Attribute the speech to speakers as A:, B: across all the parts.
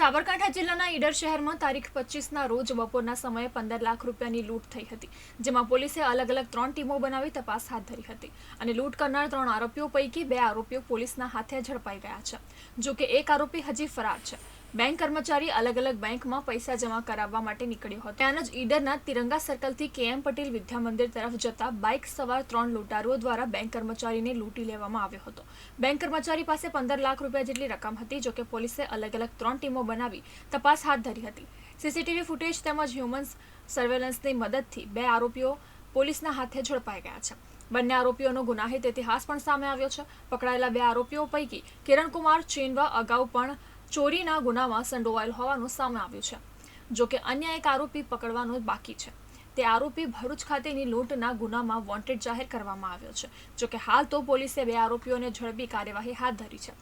A: સાબરકાંઠા જિલ્લાના ઈડર શહેરમાં તારીખ 25ના રોજ બપોરના સમયે 15 લાખ રૂપિયાની લૂંટ થઈ હતી, જેમાં પોલીસે અલગ અલગ 3 ટીમો બનાવી તપાસ હાથ ધરી હતી અને લૂંટ કરનાર 3 આરોપીઓ પૈકી 2 આરોપીઓ પોલીસના હાથે ઝડપાઈ ગયા છે, જો કે એક આરોપી હજી ફરાર છે। બેંક કર્મચારી અલગ અલગ બેંકમાં પૈસા જમા કરાવવા માટે નીકળ્યો હતો। ત્યાં જ ઈડરના તિરંગા સર્કલથી KM પટેલ વિદ્યા મંદિર તરફ જતા બાઇક સવાર 3 લૂંટારુઓ દ્વારા બેંક કર્મચારીને લૂંટી લેવામાં આવ્યો હતો। બેંક કર્મચારી પાસે 15 લાખ રૂપિયા જેટલી રકમ હતી, જો કે પોલીસે અલગ અલગ 3 ટીમો બનાવી તપાસ હાથ ધરી હતી। CCTV ફૂટેજ તેમજ હ્યુમન સર્વેલન્સની મદદથી 2 આરોપીઓ પોલીસના હાથે ઝડપાઈ ગયા છે। બંને આરોપીઓનો ગુનાહિત ઇતિહાસ પણ સામે આવ્યો છે। પકડાયેલા 2 આરોપીઓ પૈકી કિરણકુમાર ચેનવા અગાઉ પણ ચોરીના ગુનામાં સંડોવાયેલ હોવાનું સામે આવ્યું છે, જો કે અન્ય એક આરોપી પકડવાનો બાકી છે। તે આરોપી ભરૂચ ખાતેની લૂંટના ગુનામાં વોન્ટેડ જાહેર કરવામાં આવ્યો છે, જો કે હાલ તો પોલીસે 2 આરોપીઓને ઝડપી કાર્યવાહી હાથ ધરી છે।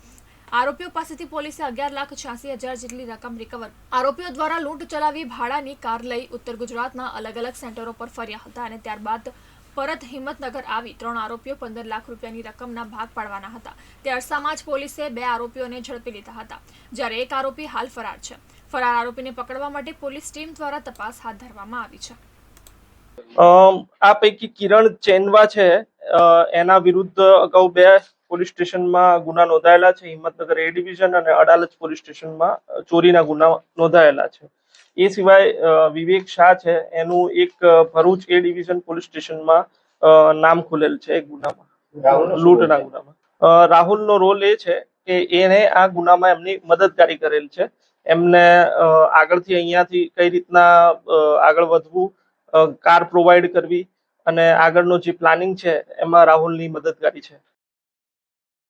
A: આરોપીઓ પાસેથી પોલીસે 11,86,000 જેટલી રકમ રિકવર। આરોપીઓ દ્વારા લૂંટ ચલાવી ભાડાની કાર લઈ ઉત્તર ગુજરાતના અલગ અલગ સેન્ટરો પર ફર્યા હતા અને ત્યારબાદ પરત હિંમતનગર આવી 3 આરોપીઓ 15 લાખ રૂપિયાની રકમના ભાગ પાડવાના હતા। તે અરસામાં જ પોલીસે 2 આરોપીઓને ઝડપી લીધા હતા, જ્યારે એક આરોપી હાલ ફરાર છે। ફરાર આરોપીને પકડવા માટે પોલીસ ટીમ દ્વારા તપાસ હાથ ધરવામાં આવી છે।
B: આ પૈકી કિરણ ચેનવા છે, એના વિરુદ્ધ અગાઉ 2 પોલીસ સ્ટેશનમાં ગુના નોંધાયેલા છે। હિંમતનગર A ડિવિઝન અને અડાલજ પોલીસ સ્ટેશનમાં ચોરીના ગુના નોંધાયેલા છે। એ સિવાય વિવેક શાહ છે, એનું એક ભરૂચ A ડિવિઝન પોલીસ સ્ટેશનમાં નામ ખુલેલ છે એક ગુનામાં, લૂંટના ગુનામાં। રાહુલનો રોલ એ છે કે એને આ ગુનામાં એમની મદદગારી કરેલ છે। એમને આગળથી અહીંયાથી કઈ રીતના આગળ વધવું, કાર પ્રોવાઈડ કરવી અને આગળનો જે પ્લાનિંગ છે એમાં રાહુલની મદદગારી છે।